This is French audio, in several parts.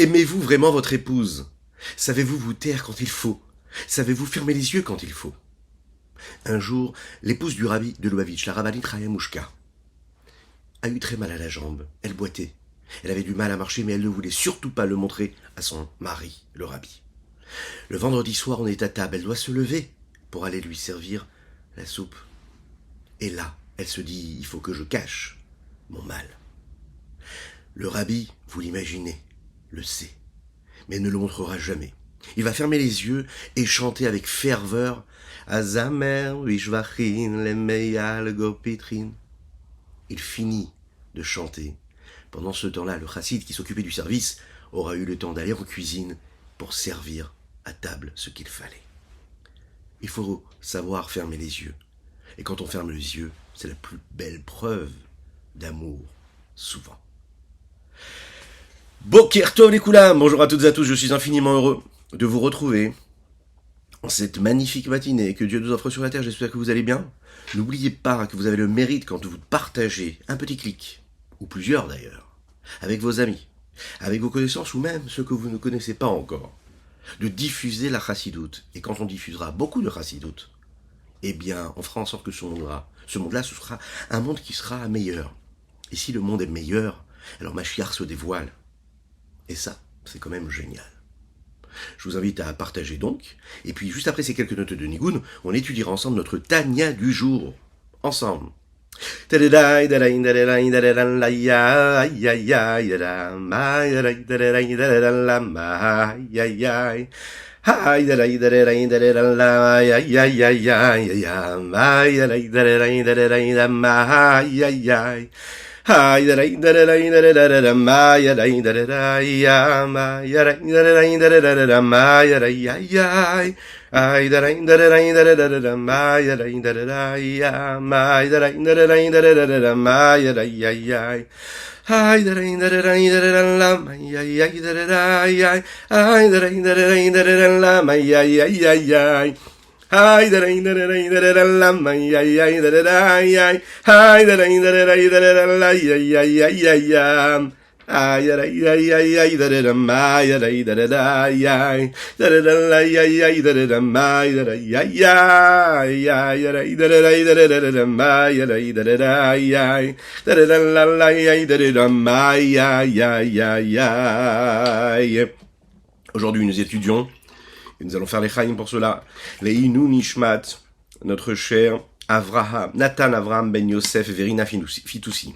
Aimez-vous vraiment votre épouse? Savez-vous vous taire quand il faut? Savez-vous fermer les yeux quand il faut? Un jour, l'épouse du rabbi de Lubavitch, la rabbinite Mouchka, a eu très mal à la jambe. Elle boitait. Elle avait du mal à marcher, mais elle ne voulait surtout pas le montrer à son mari, le rabbi. Le vendredi soir, on est à table. Elle doit se lever pour aller lui servir la soupe. Et là, elle se dit, il faut que je cache mon mal. Le rabbi, vous l'imaginez, le sait, mais ne le montrera jamais. Il va fermer les yeux et chanter avec ferveur Azamer vishvachin lemeyal gopitrin. Il finit de chanter. Pendant ce temps-là, le chassid qui s'occupait du service aura eu le temps d'aller en cuisine pour servir à table ce qu'il fallait. Il faut savoir fermer les yeux. Et quand on ferme les yeux, c'est la plus belle preuve d'amour, souvent. Boker Tov les Koulam, bonjour à toutes et à tous, je suis infiniment heureux de vous retrouver en cette magnifique matinée que Dieu nous offre sur la terre. J'espère que vous allez bien. N'oubliez pas que vous avez le mérite quand vous partagez un petit clic, ou plusieurs d'ailleurs, avec vos amis, avec vos connaissances ou même ceux que vous ne connaissez pas encore, de diffuser la chassidoute. Et quand on diffusera beaucoup de chassidoute, eh bien, on fera en sorte que ce monde-là, ce sera un monde qui sera meilleur. Et si le monde est meilleur, alors Mashiach se dévoile. Et ça, c'est quand même génial. Je vous invite à partager donc. Et puis, juste après ces quelques notes de Nigoun, on étudiera ensemble notre Tanya du jour. Ensemble. Hi da da da da da da da da ma ya da da da ya ma ya da da da da ma ya da ya ya ai da da da da da ma ya da da ya ma ya da da ma ya da ya ya ai da da ma ya ya da ya ai da ma ya ya ya Hi da da da da da da la ma ya ya da da da ya hi da da da la ya ya ya ya ya ay da ya ya ya da da ma ya da da ya da da la ya ya da ma ya da ya ya ya da ma ya da ya da la ya da ma ya ya ya. Aujourd'hui nous étudions. Et nous allons faire les chaim pour cela. Les Inu Nishmat, notre cher Avraham, Nathan Avraham ben Yosef et Verina Fitoussi.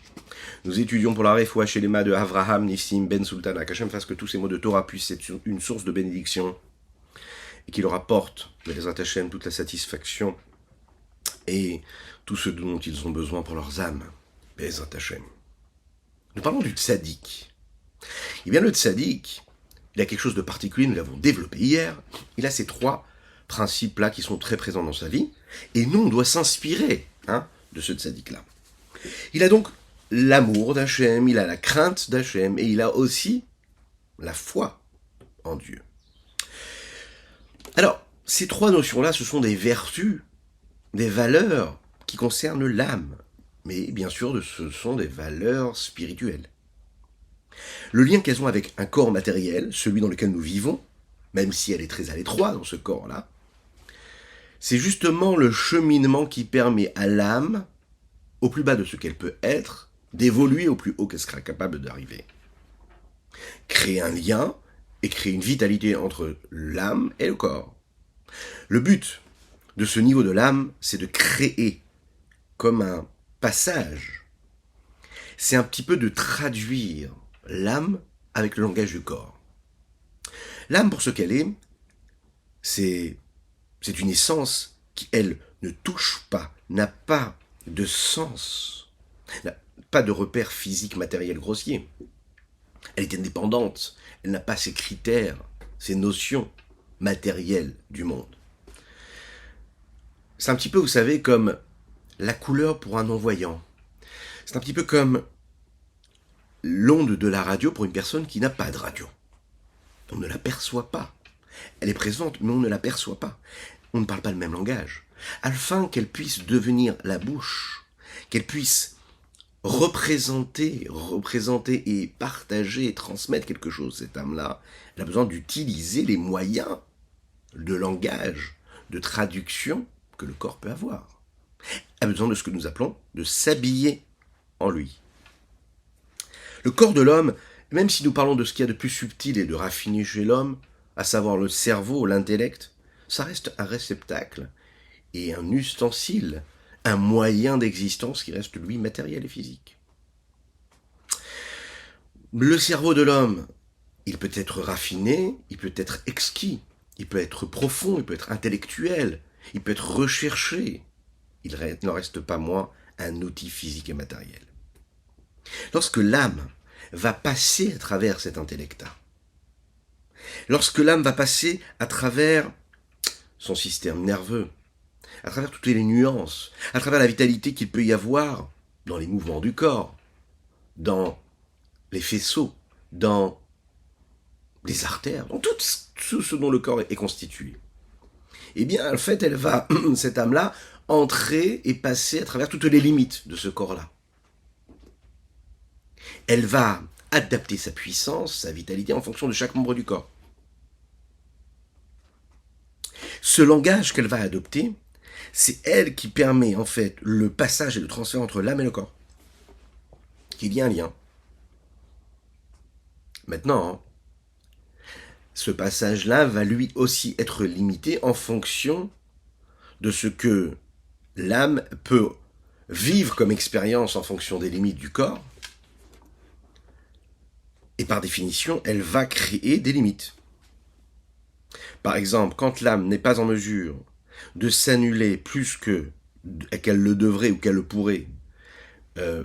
Nous étudions pour la refoua chez les mains de Avraham Nissim ben Sultana. Qu'Hachem fasse que tous ces mots de Torah puissent être une source de bénédiction et qu'il leur apporte, les Hachem, toute la satisfaction et tout ce dont ils ont besoin pour leurs âmes. Les Hachem. Nous parlons du tzaddik. Eh bien, le tzaddik, il a quelque chose de particulier, nous l'avons développé hier. Il a ces trois principes-là qui sont très présents dans sa vie. Et nous, on doit s'inspirer de ce tzaddik-là. Il a donc l'amour d'Hachem, il a la crainte d'Hachem, et il a aussi la foi en Dieu. Alors, ces trois notions-là, ce sont des vertus, des valeurs qui concernent l'âme. Mais bien sûr, ce sont des valeurs spirituelles. Le lien qu'elles ont avec un corps matériel, celui dans lequel nous vivons, même si elle est très à l'étroit dans ce corps-là, c'est justement le cheminement qui permet à l'âme, au plus bas de ce qu'elle peut être, d'évoluer au plus haut qu'elle sera capable d'arriver. Créer un lien et créer une vitalité entre l'âme et le corps. Le but de ce niveau de l'âme, c'est de créer comme un passage. C'est un petit peu de traduire l'âme avec le langage du corps. L'âme, pour ce qu'elle est, c'est une essence qui, elle, ne touche pas, n'a pas de sens, n'a pas de repère physique, matériel, grossier. Elle est indépendante, elle n'a pas ses critères, ses notions matérielles du monde. C'est un petit peu, vous savez, comme la couleur pour un non-voyant. C'est un petit peu comme l'onde de la radio pour une personne qui n'a pas de radio. On ne la perçoit pas. Elle est présente, mais on ne la perçoit pas. On ne parle pas le même langage. Afin qu'elle puisse devenir la bouche, qu'elle puisse représenter et partager et transmettre quelque chose, cette âme-là, elle a besoin d'utiliser les moyens de langage, de traduction que le corps peut avoir. Elle a besoin de ce que nous appelons de s'habiller en lui. Le corps de l'homme, même si nous parlons de ce qu'il y a de plus subtil et de raffiné chez l'homme, à savoir le cerveau, l'intellect, ça reste un réceptacle et un ustensile, un moyen d'existence qui reste, lui, matériel et physique. Le cerveau de l'homme, il peut être raffiné, il peut être exquis, il peut être profond, il peut être intellectuel, il peut être recherché. Il n'en reste pas moins un outil physique et matériel. Lorsque l'âme va passer à travers cet intellect-là, lorsque l'âme va passer à travers son système nerveux, à travers toutes les nuances, à travers la vitalité qu'il peut y avoir dans les mouvements du corps, dans les faisceaux, dans les artères, dans tout ce dont le corps est constitué. Eh bien, en fait, elle va, cette âme-là, entrer et passer à travers toutes les limites de ce corps-là. Elle va adapter sa puissance, sa vitalité en fonction de chaque membre du corps. Ce langage qu'elle va adopter, c'est elle qui permet en fait le passage et le transfert entre l'âme et le corps. Qu'il y a un lien. Maintenant, ce passage-là va lui aussi être limité en fonction de ce que l'âme peut vivre comme expérience en fonction des limites du corps. Et par définition, elle va créer des limites. Par exemple, quand l'âme n'est pas en mesure de s'annuler plus qu'elle le devrait ou qu'elle le pourrait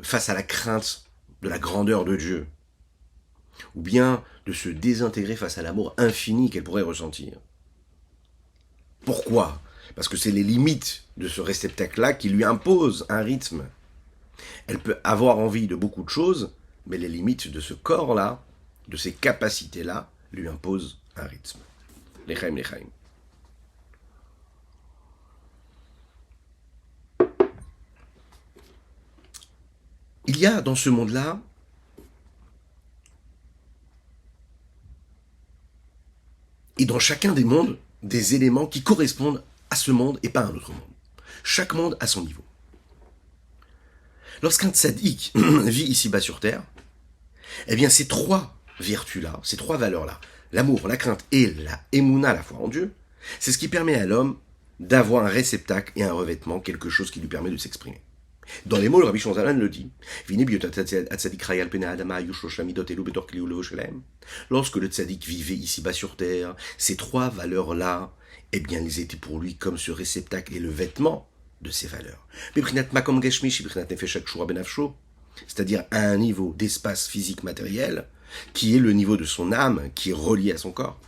face à la crainte de la grandeur de Dieu, ou bien de se désintégrer face à l'amour infini qu'elle pourrait ressentir. Pourquoi ? Parce que c'est les limites de ce réceptacle-là qui lui imposent un rythme. Elle peut avoir envie de beaucoup de choses, mais les limites de ce corps-là, de ces capacités-là, lui imposent un rythme. L'Echaim, l'Echaim. Il y a dans ce monde-là et dans chacun des mondes des éléments qui correspondent à ce monde et pas à un autre monde. Chaque monde a son niveau. Lorsqu'un tzaddik vit ici-bas sur terre, eh bien ces trois vertus-là, ces trois valeurs-là, l'amour, la crainte et la émouna, la foi en Dieu, c'est ce qui permet à l'homme d'avoir un réceptacle et un revêtement, quelque chose qui lui permet de s'exprimer. Dans les mots, le Rabbi Shonzalan le dit, lorsque le tzaddik vivait ici-bas sur terre, ces trois valeurs-là, eh bien, ils étaient pour lui comme ce réceptacle et le vêtement de ces valeurs. C'est-à-dire à un niveau d'espace physique matériel, qui est le niveau de son âme, qui est relié à son corps.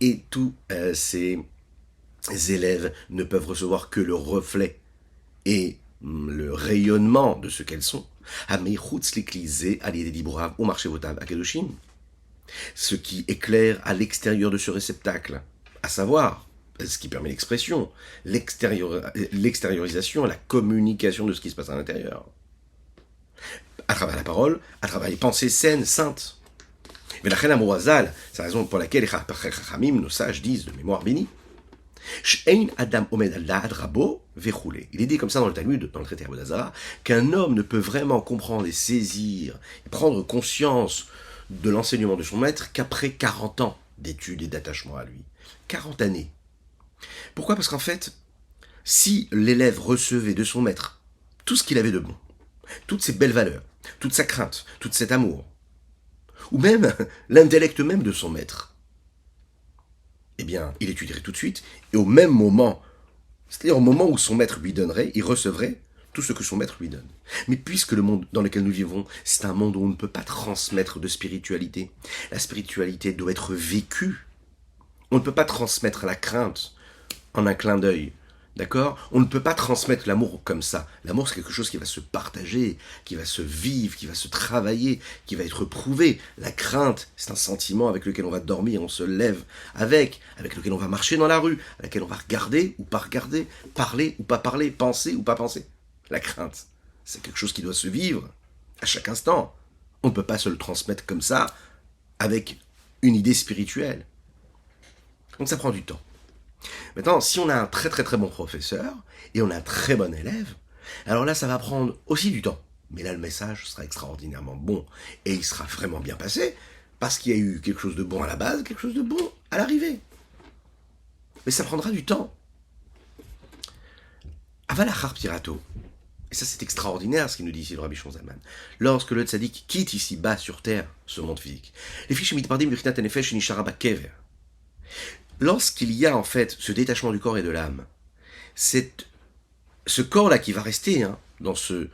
Et tous ces élèves ne peuvent recevoir que le reflet et le rayonnement de ce qu'elles sont. Ce qui éclaire à l'extérieur de ce réceptacle, à savoir ce qui permet l'expression, l'extériorisation, la communication de ce qui se passe à l'intérieur. À travers la parole, à travers les pensées saines, saintes. Mais la Chena Mouazal, c'est la raison pour laquelle les Chachamim, nos sages, disent de mémoire bénie, Adam Omed al Rabo Vechoulé. Il est dit comme ça dans le Talmud, dans le traité Avodah, qu'un homme ne peut vraiment comprendre et saisir, et prendre conscience de l'enseignement de son maître qu'après 40 ans d'études et d'attachement à lui. 40 années. Pourquoi ? Parce qu'en fait, si l'élève recevait de son maître tout ce qu'il avait de bon, toutes ses belles valeurs, toute sa crainte, tout cet amour, ou même l'intellect même de son maître, eh bien, il étudierait tout de suite, et au même moment, c'est-à-dire au moment où son maître lui donnerait, il recevrait tout ce que son maître lui donne. Mais puisque le monde dans lequel nous vivons, c'est un monde où on ne peut pas transmettre de spiritualité, la spiritualité doit être vécue. On ne peut pas transmettre la crainte en un clin d'œil. D'accord? On ne peut pas transmettre l'amour comme ça. L'amour, c'est quelque chose qui va se partager, qui va se vivre, qui va se travailler, qui va être prouvé. La crainte, c'est un sentiment avec lequel on va dormir, on se lève avec lequel on va marcher dans la rue, avec lequel on va regarder ou pas regarder, parler ou pas parler, penser ou pas penser. La crainte, c'est quelque chose qui doit se vivre à chaque instant. On ne peut pas se le transmettre comme ça avec une idée spirituelle. Donc ça prend du temps. Maintenant, si on a un très très très bon professeur et on a un très bon élève, alors là, ça va prendre aussi du temps. Mais là, le message sera extraordinairement bon et il sera vraiment bien passé parce qu'il y a eu quelque chose de bon à la base, quelque chose de bon à l'arrivée. Mais ça prendra du temps. Avalachar Pirato. Et ça, c'est extraordinaire ce qu'il nous dit ici le Rabbi Shonzalman. Lorsque le tzaddik quitte ici bas sur terre ce monde physique, les fiches mitpardim b'chinat hanefesh nishara bakever. Lorsqu'il y a en fait ce détachement du corps et de l'âme, c'est ce corps-là qui va rester dans ce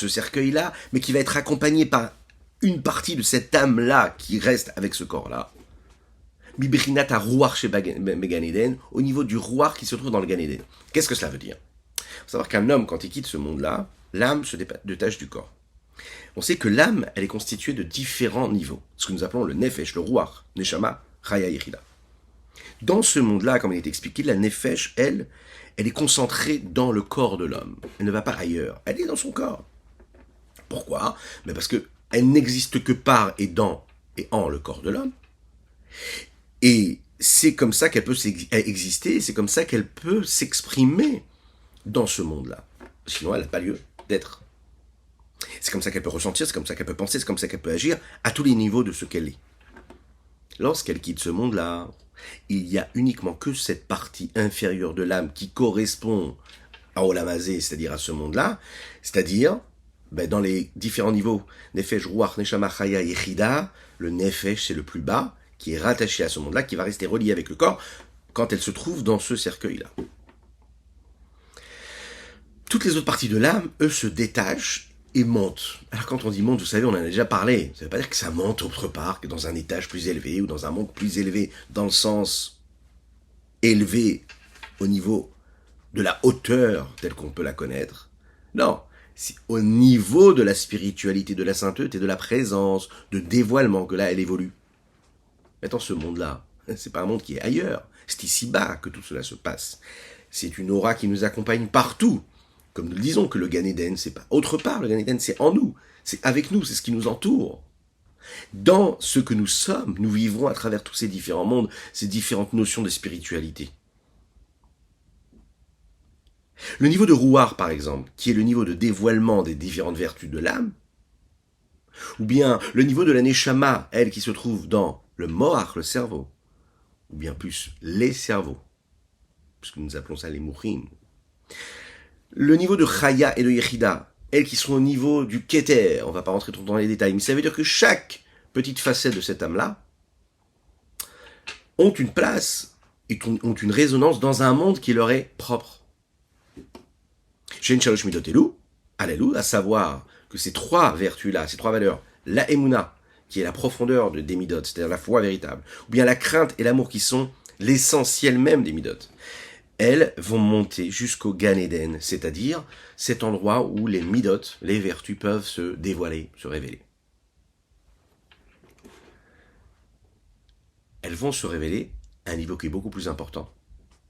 cercueil-là, mais qui va être accompagné par une partie de cette âme-là qui reste avec ce corps-là. Bibrinat à Rouar chez Gan Eden, au niveau du Rouar qui se trouve dans le Gan Eden. Qu'est-ce que cela veut dire? Il faut savoir qu'un homme, quand il quitte ce monde-là, l'âme se détache du corps. On sait que l'âme, elle est constituée de différents niveaux. Ce que nous appelons le Nefesh, le Rouar, Neshama, Chaya Yechida. Dans ce monde-là, comme il est expliqué, la Nefesh, elle est concentrée dans le corps de l'homme. Elle ne va pas ailleurs. Elle est dans son corps. Pourquoi? Mais parce qu'elle n'existe que par et dans et en le corps de l'homme. Et c'est comme ça qu'elle peut exister, c'est comme ça qu'elle peut s'exprimer dans ce monde-là. Sinon, elle n'a pas lieu d'être. C'est comme ça qu'elle peut ressentir, c'est comme ça qu'elle peut penser, c'est comme ça qu'elle peut agir à tous les niveaux de ce qu'elle est. Lorsqu'elle quitte ce monde-là, il n'y a uniquement que cette partie inférieure de l'âme qui correspond à Olamazé, c'est-à-dire à ce monde-là, c'est-à-dire dans les différents niveaux, Nefesh, Ruach, Neshama, Chaya, Yechida, le Nefesh c'est le plus bas, qui est rattaché à ce monde-là, qui va rester relié avec le corps quand elle se trouve dans ce cercueil-là. Toutes les autres parties de l'âme, eux, se détachent et montent. Alors quand on dit monte, vous savez, on en a déjà parlé. Ça ne veut pas dire que ça monte autre part, que dans un étage plus élevé ou dans un monde plus élevé, dans le sens élevé au niveau de la hauteur telle qu'on peut la connaître. Non, c'est au niveau de la spiritualité, de la sainteté, de la présence, de dévoilement que là, elle évolue. Maintenant, ce monde-là, c'est pas un monde qui est ailleurs. C'est ici-bas que tout cela se passe. C'est une aura qui nous accompagne partout. Comme nous le disons, que le Gan Eden, c'est pas autre part, le Gan Eden, c'est en nous. C'est avec nous, c'est ce qui nous entoure. Dans ce que nous sommes, nous vivrons à travers tous ces différents mondes, ces différentes notions de spiritualité. Le niveau de Rouar, par exemple, qui est le niveau de dévoilement des différentes vertus de l'âme, ou bien le niveau de la Neshama, elle qui se trouve dans le Moach, le cerveau, ou bien plus les cerveaux, puisque nous appelons ça les Mouchim. Le niveau de Chaya et de Yechida, elles qui sont au niveau du Keter, on ne va pas rentrer trop dans les détails, mais ça veut dire que chaque petite facette de cette âme-là ont une place, et ont une résonance dans un monde qui leur est propre. Shen Shalosh Midot Elu, Alelu, à savoir que ces trois vertus-là, ces trois valeurs, la Emuna, qui est la profondeur des Midot, c'est-à-dire la foi véritable, ou bien la crainte et l'amour qui sont l'essentiel même des Midot, elles vont monter jusqu'au Gan Eden, c'est-à-dire cet endroit où les Midot, les vertus, peuvent se dévoiler, se révéler. Elles vont se révéler à un niveau qui est beaucoup plus important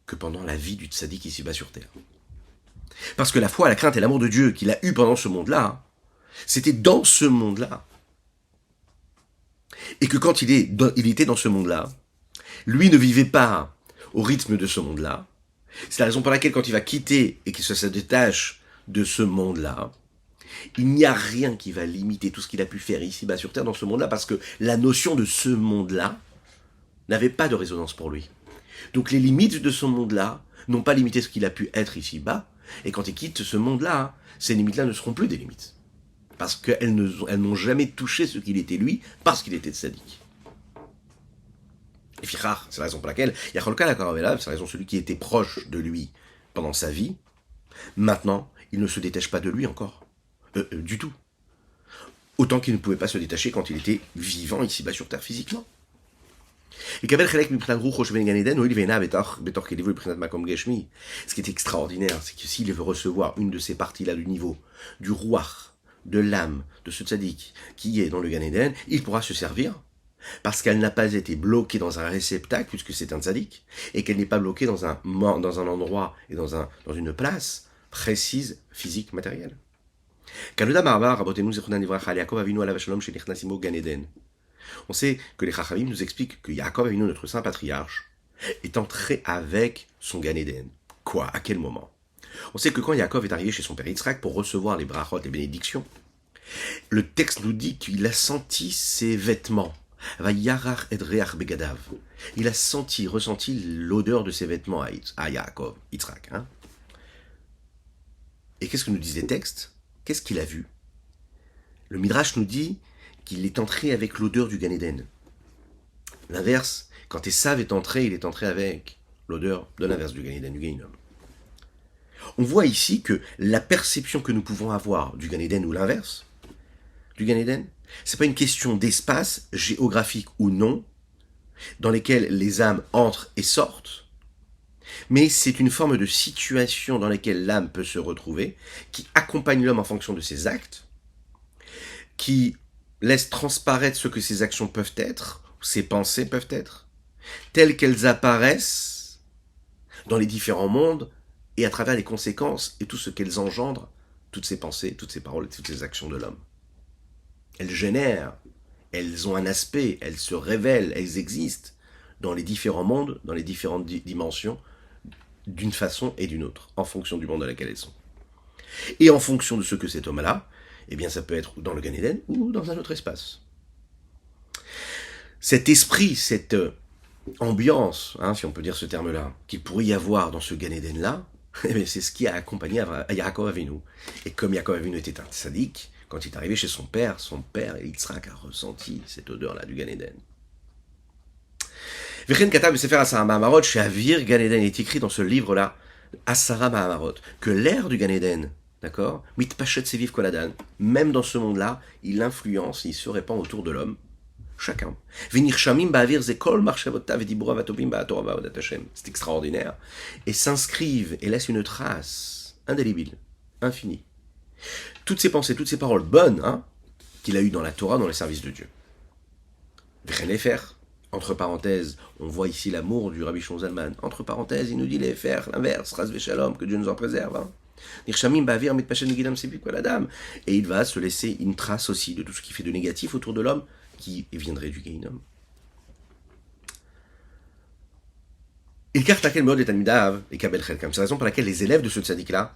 que pendant la vie du tzaddik ici-bas sur terre. Parce que la foi, la crainte et l'amour de Dieu qu'il a eu pendant ce monde-là, c'était dans ce monde-là. Et que quand il était dans ce monde-là, lui ne vivait pas au rythme de ce monde-là. C'est la raison pour laquelle quand il va quitter et qu'il se détache de ce monde-là, il n'y a rien qui va limiter tout ce qu'il a pu faire ici-bas sur terre dans ce monde-là, parce que la notion de ce monde-là n'avait pas de résonance pour lui. Donc les limites de ce monde-là n'ont pas limité ce qu'il a pu être ici-bas, et quand il quitte ce monde-là, ces limites-là ne seront plus des limites. Parce qu'elles n'ont jamais touché ce qu'il était lui, parce qu'il était tzaddik. Et Fichar, c'est la raison pour laquelle Yacholka la Karavela, c'est la raison celui qui était proche de lui pendant sa vie, maintenant, il ne se détache pas de lui encore. Du tout. Autant qu'il ne pouvait pas se détacher quand il était vivant ici-bas sur Terre physiquement. Ce qui est extraordinaire, c'est que s'il veut recevoir une de ces parties-là du niveau, du rouach, de l'âme, de ce tzaddik qui est dans le Gan Eden, il pourra se servir, parce qu'elle n'a pas été bloquée dans un réceptacle, puisque c'est un tzaddik, et qu'elle n'est pas bloquée dans un endroit et dans une place précise, physique, matérielle. On sait que les Chachamim nous expliquent que Yaakov Avinu, notre saint patriarche, est entré avec son Gan Eden. Quoi? À quel moment? On sait que quand Yaakov est arrivé chez son père Yitzhak pour recevoir les brachot, les bénédictions, le texte nous dit qu'il a senti ses vêtements. Vayarach et reach begadav. Il a ressenti l'odeur de ses vêtements à Yaakov, Yitzhak. Et qu'est-ce que nous disent les textes? Qu'est-ce qu'il a vu? Le Midrash nous dit qu'il est entré avec l'odeur du Gan Eden. L'inverse, quand Esav est entré, il est entré avec l'odeur de l'inverse du Gan Eden, du Gehinom. On voit ici que la perception que nous pouvons avoir du Gan Eden ou l'inverse du Gan Eden, c'est pas une question d'espace, géographique ou non, dans lesquels les âmes entrent et sortent, mais c'est une forme de situation dans laquelle l'âme peut se retrouver, qui accompagne l'homme en fonction de ses actes, qui laisse transparaître ce que ses actions peuvent être, ses pensées peuvent être, telles qu'elles apparaissent dans les différents mondes et à travers les conséquences et tout ce qu'elles engendrent, toutes ces pensées, toutes ces paroles, toutes ces actions de l'homme. Elles génèrent, elles ont un aspect, elles se révèlent, elles existent dans les différents mondes, dans les différentes dimensions, d'une façon et d'une autre, en fonction du monde dans lequel elles sont. Et en fonction de ce que cet homme-là, eh bien ça peut être dans le Gan Eden ou dans un autre espace. Cet esprit, cette ambiance, si on peut dire ce terme-là, qu'il pourrait y avoir dans ce Gan Eden-là, eh bien, c'est ce qui a accompagné Yaakov Avinu. Et comme Yaakov Avinu était un tzaddik, quand il est arrivé chez son père Yitzhak a ressenti cette odeur-là du Gan Eden. Vechen Katab Sefer Asara Mahamarot, chez Avir Gan Eden, est écrit dans ce livre-là, Asara Mahamarot, que l'air du Gan Eden, d'accord, mitpachet seviv koladan, même dans ce monde-là, il influence, il se répand autour de l'homme, chacun. V'nirchamim ba'avir zekol marshavotav v'diburav atobim ba'atorah ba'avodat Hashem. C'est extraordinaire. Et s'inscrivent et laissent une trace indélébile, infinie. Toutes ces pensées, toutes ces paroles bonnes, qu'il a eues dans la Torah, dans le service de Dieu. V'chen lefer. Entre parenthèses, on voit ici l'amour du Rabbi Shlomo Zalman. Entre parenthèses, il nous dit les faire, l'inverse, ras v'shalom, que Dieu nous en préserve. Nirchamim ba'avir mitpachet megidam seviv koladam. Et il va se laisser une trace aussi de tout ce qui fait de négatif autour de l'homme, qui viendrait du Gehinom. Il carte laquelle Meod et Talmidav et Kabel Chelkam. C'est la raison pour laquelle les élèves de ce tzaddik-là,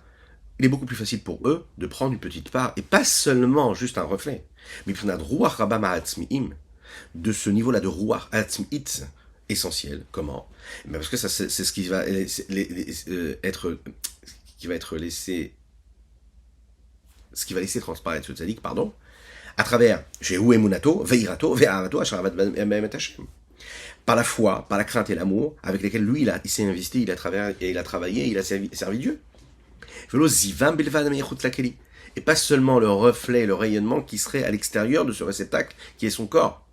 il est beaucoup plus facile pour eux de prendre une petite part, et pas seulement juste un reflet, mais prenad ruach rabba ma'atzmi'im, de ce niveau-là de ruach atzmi'it essentiel. Comment? Parce que ça, c'est ce qui va être laissé, ce qui va laisser transparaître ce tzaddik, à travers Shehu Emunato, Veirato, Ve'arato, Asharavat Be'emet Hashem. Par la foi, par la crainte et l'amour, avec lesquels lui, il s'est investi, il a travaillé, il a servi Dieu. Velo Zivam Bilvad Meichut Lakeli. Et pas seulement le reflet, le rayonnement qui serait à l'extérieur de ce réceptacle qui est son corps,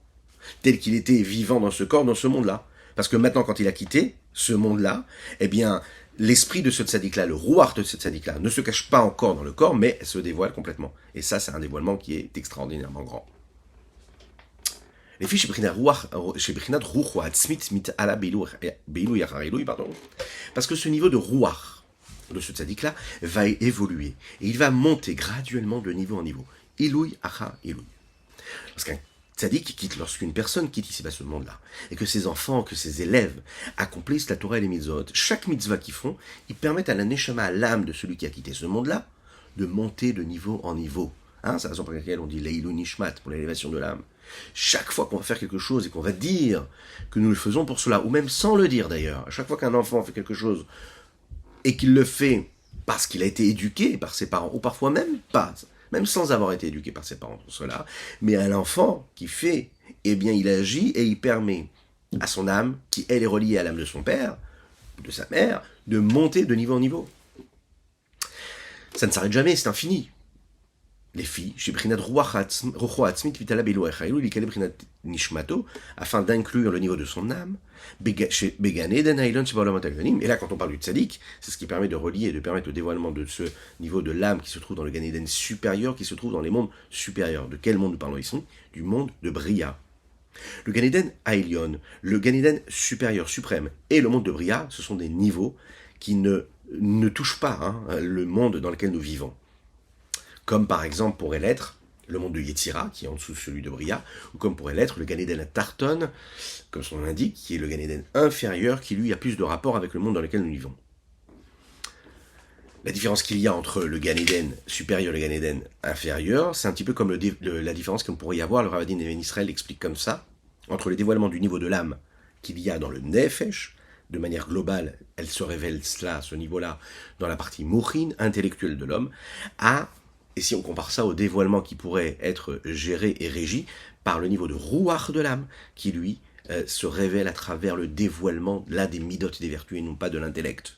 tel qu'il était vivant dans ce corps, dans ce monde-là. Parce que maintenant, quand il a quitté ce monde-là, eh bien, l'esprit de ce tzaddik-là, le ruach de ce tzaddik-là, ne se cache pas encore dans le corps, mais se dévoile complètement. Et ça, c'est un dévoilement qui est extraordinairement grand. Les filles chez Brinat Ruach Atzmit mit ala Beilou Yacharilou, parce que ce niveau de ruach de ce tzaddik-là va évoluer. Et il va monter graduellement de niveau en niveau. Ilouy acha ilouy. Parce qu'un tzaddik quitte, lorsqu'une personne quitte ici ce monde-là, et que ses enfants, que ses élèves accomplissent la Torah et les mitzvot, chaque mitzvah qu'ils font, ils permettent à la neshama, à l'âme de celui qui a quitté ce monde-là, de monter de niveau en niveau. C'est la raison pour laquelle on dit Leilu Nishmat, pour l'élévation de l'âme. Chaque fois qu'on va faire quelque chose et qu'on va dire que nous le faisons pour cela, ou même sans le dire d'ailleurs, à chaque fois qu'un enfant fait quelque chose et qu'il le fait parce qu'il a été éduqué par ses parents, ou parfois même pas, même sans avoir été éduqué par ses parents pour cela, mais à l'enfant qui fait, eh bien il agit et il permet à son âme, qui elle est reliée à l'âme de son père, de sa mère, de monter de niveau en niveau. Ça ne s'arrête jamais, c'est infini. les filles, chez Brinat Rocho Atzmit Vitala Belo Echaïlou, Likale Brinat Nishmato, afin d'inclure le niveau de son âme, chez Begane Den Haïlon Shibaolam Atagvanim. Et là, quand on parle du tzaddik, c'est ce qui permet de relier et de permettre le dévoilement de ce niveau de l'âme qui se trouve dans le Gan Eden supérieur, qui se trouve dans les mondes supérieurs. De quel monde nous parlons ici? Du monde de Bria. Le Gan Eden Haïlion, le Gan Eden supérieur, suprême, et le monde de Bria, ce sont des niveaux qui ne touchent pas le monde dans lequel nous vivons. Comme par exemple pourrait l'être le monde de Yetzira, qui est en dessous de celui de Bria, ou comme pourrait l'être le Gan Eden Tarton, comme son nom l'indique, qui est le Gan Eden inférieur, qui lui a plus de rapport avec le monde dans lequel nous vivons. La différence qu'il y a entre le Gan Eden supérieur et le Gan Eden inférieur, c'est un petit peu comme la différence qu'on pourrait y avoir, le Ravadin Even Israël explique comme ça, entre le dévoilement du niveau de l'âme qu'il y a dans le Nefesh, de manière globale, elle se révèle cela, ce niveau-là, dans la partie mourine, intellectuelle de l'homme, et si on compare ça au dévoilement qui pourrait être géré et régi par le niveau de Rouach de l'âme, qui lui se révèle à travers le dévoilement là des midot des vertus et non pas de l'intellect.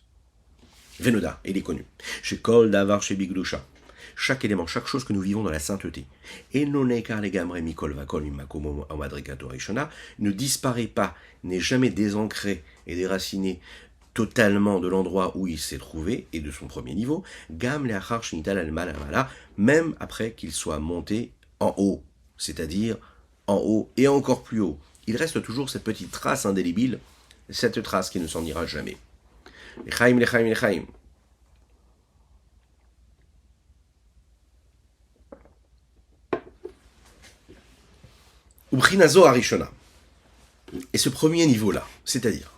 Venoda, il est connu. Chez Kol Davar chez Bigdusha. Chaque élément, chaque chose que nous vivons dans la sainteté, et non ne disparaît pas, n'est jamais désancré et déraciné totalement de l'endroit où il s'est trouvé et de son premier niveau, même après qu'il soit monté en haut, c'est-à-dire en haut et encore plus haut. Il reste toujours cette petite trace indélébile, cette trace qui ne s'en ira jamais. L'Echaim, l'Echaim, l'Echaim. Ubrinazo Arishona. Et ce premier niveau-là, c'est-à-dire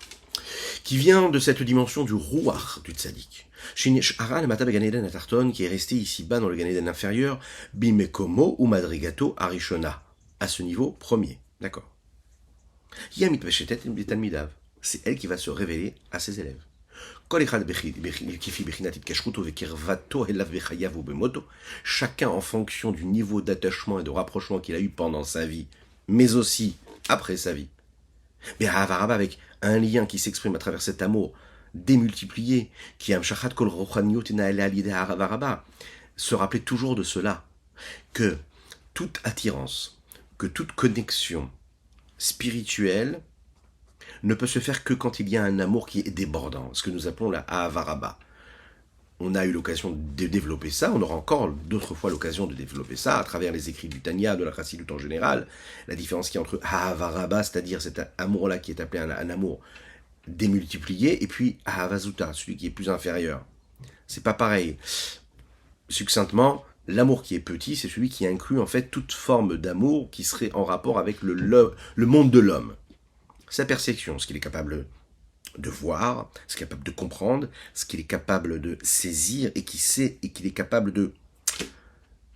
qui vient de cette dimension du Ruach du Tzaddik. Shinish-Ara le Mata Gan Eden Atarton, qui est resté ici-bas dans le Gan Eden inférieur, Bimekomo ou Madrigato Arishona, à ce niveau premier. D'accord. Yamit Peshetet Betalmidav, c'est elle qui va se révéler à ses élèves. Chacun en fonction du niveau d'attachement et de rapprochement qu'il a eu pendant sa vie, mais aussi après sa vie. Mais avec un lien qui s'exprime à travers cet amour démultiplié, qui est se rappeler toujours de cela, que toute attirance, que toute connexion spirituelle ne peut se faire que quand il y a un amour qui est débordant, ce que nous appelons la Ahavaraba. On a eu l'occasion de développer ça, on aura encore d'autres fois l'occasion de développer ça à travers les écrits du Tanya, de la Chassidut en général, la différence qu'il y a entre Ahavaraba, c'est-à-dire cet amour-là qui est appelé un amour démultiplié, et puis Ahavazuta, celui qui est plus inférieur. C'est pas pareil. Succinctement, l'amour qui est petit, c'est celui qui inclut en fait toute forme d'amour qui serait en rapport avec le monde de l'homme. Sa perception, ce qu'il est capable de voir, ce qu'il est capable de comprendre, ce qu'il est capable de saisir et qui sait et qu'il est capable de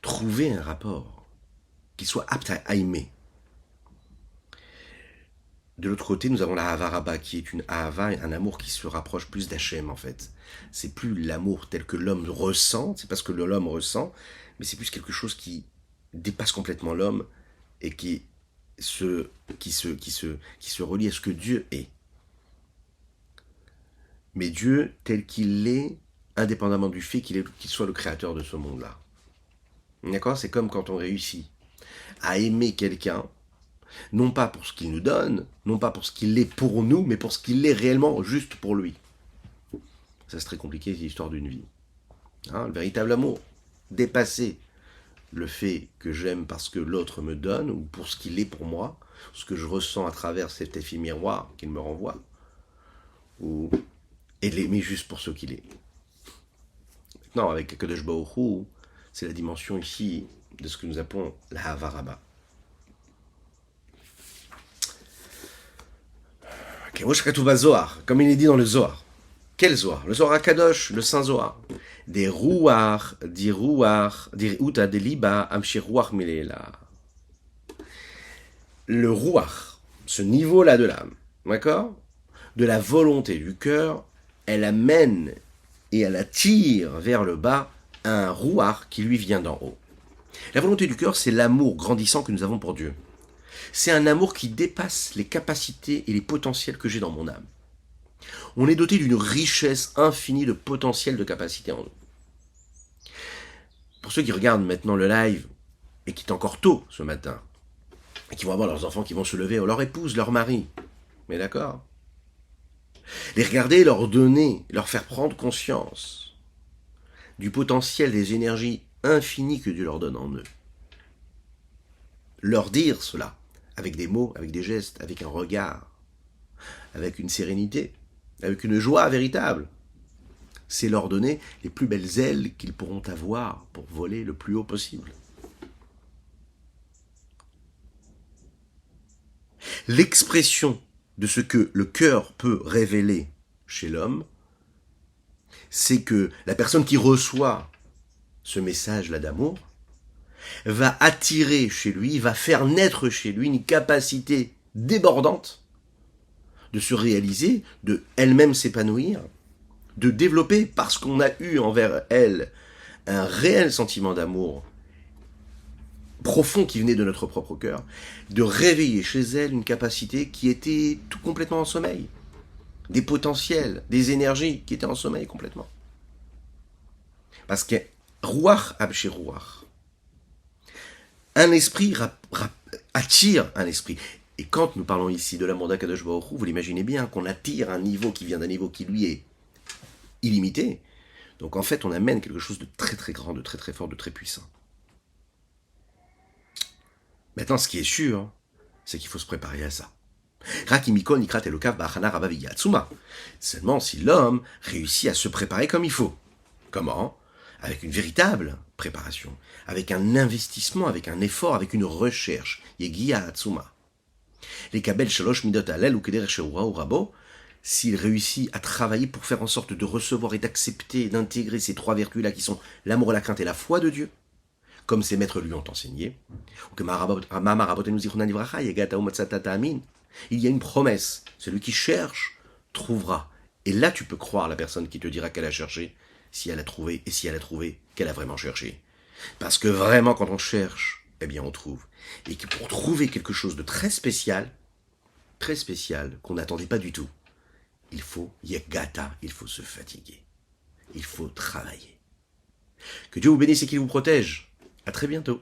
trouver un rapport, qu'il soit apte à aimer. De l'autre côté, nous avons la Havaraba, qui est une Ahava, un amour qui se rapproche plus d'Hachem en fait. C'est plus l'amour tel que l'homme ressent, c'est pas ce que l'homme ressent, mais c'est plus quelque chose qui dépasse complètement l'homme et qui se relie à ce que Dieu est. Mais Dieu, tel qu'il est, indépendamment du fait qu'il soit le créateur de ce monde-là. D'accord ? C'est comme quand on réussit à aimer quelqu'un, non pas pour ce qu'il nous donne, non pas pour ce qu'il est pour nous, mais pour ce qu'il est réellement juste pour lui. Ça, c'est très compliqué, c'est l'histoire d'une vie. Le véritable amour, dépasser le fait que j'aime parce que l'autre me donne, ou pour ce qu'il est pour moi, ce que je ressens à travers cet effet miroir qu'il me renvoie, et l'aimer juste pour ce qu'il est. Maintenant, avec Kadosh Baruch Hu, c'est la dimension ici de ce que nous appelons la Havaraba. Comme il est dit dans le Zohar. Quel Zohar? Le Zohar HaKadosh, le Saint Zohar. Des Ruach, des Uta, des Liba, Amshir Ruach Milela. Le Ruach, ce niveau-là de l'âme, d'accord? De la volonté du cœur, elle amène et elle attire vers le bas un Ruach qui lui vient d'en haut. La volonté du cœur, c'est l'amour grandissant que nous avons pour Dieu. C'est un amour qui dépasse les capacités et les potentiels que j'ai dans mon âme. On est doté d'une richesse infinie de potentiel de capacité en nous. pour ceux qui regardent maintenant le live, et qui est encore tôt ce matin, et qui vont avoir leurs enfants qui vont se lever, ou leur épouse, leur mari, mais d'accord, les regarder, leur donner, leur faire prendre conscience du potentiel des énergies infinies que Dieu leur donne en eux. Leur dire cela, avec des mots, avec des gestes, avec un regard, avec une sérénité, avec une joie véritable, c'est leur donner les plus belles ailes qu'ils pourront avoir pour voler le plus haut possible. L'expression de ce que le cœur peut révéler chez l'homme, c'est que la personne qui reçoit ce message-là d'amour va attirer chez lui, va faire naître chez lui une capacité débordante de se réaliser, de elle-même s'épanouir, de développer, parce qu'on a eu envers elle un réel sentiment d'amour profond qui venait de notre propre cœur, de réveiller chez elle une capacité qui était tout complètement en sommeil, des potentiels, des énergies qui étaient en sommeil complètement. Parce que Ruach Abshe Ruach, un esprit attire un esprit. Et quand nous parlons ici de l'amour d'Akadosh Baruch Hu, vous l'imaginez bien, qu'on attire un niveau qui vient d'un niveau qui lui est illimité. Donc en fait, on amène quelque chose de très très grand, de très très fort, de très puissant. Maintenant, ce qui est sûr, c'est qu'il faut se préparer à ça. Seulement si l'homme réussit à se préparer comme il faut. Comment ? Avec une véritable préparation, avec un investissement, avec un effort, avec une recherche. Yegia Hatsuma. Les Kabel Shalosh Midot Alel ou Keder Sheura ou Rabo, s'il réussit à travailler pour faire en sorte de recevoir et d'accepter, d'intégrer ces trois vertus-là qui sont l'amour, la crainte et la foi de Dieu, comme ses maîtres lui ont enseigné, il y a une promesse, celui qui cherche trouvera. Et là tu peux croire la personne qui te dira qu'elle a cherché, si elle a trouvé, et si elle a trouvé, qu'elle a vraiment cherché. Parce que vraiment quand on cherche, eh bien on trouve. Et que pour trouver quelque chose de très spécial, qu'on n'attendait pas du tout, il faut yegata, il faut se fatiguer. Il faut travailler. Que Dieu vous bénisse et qu'il vous protège. À très bientôt.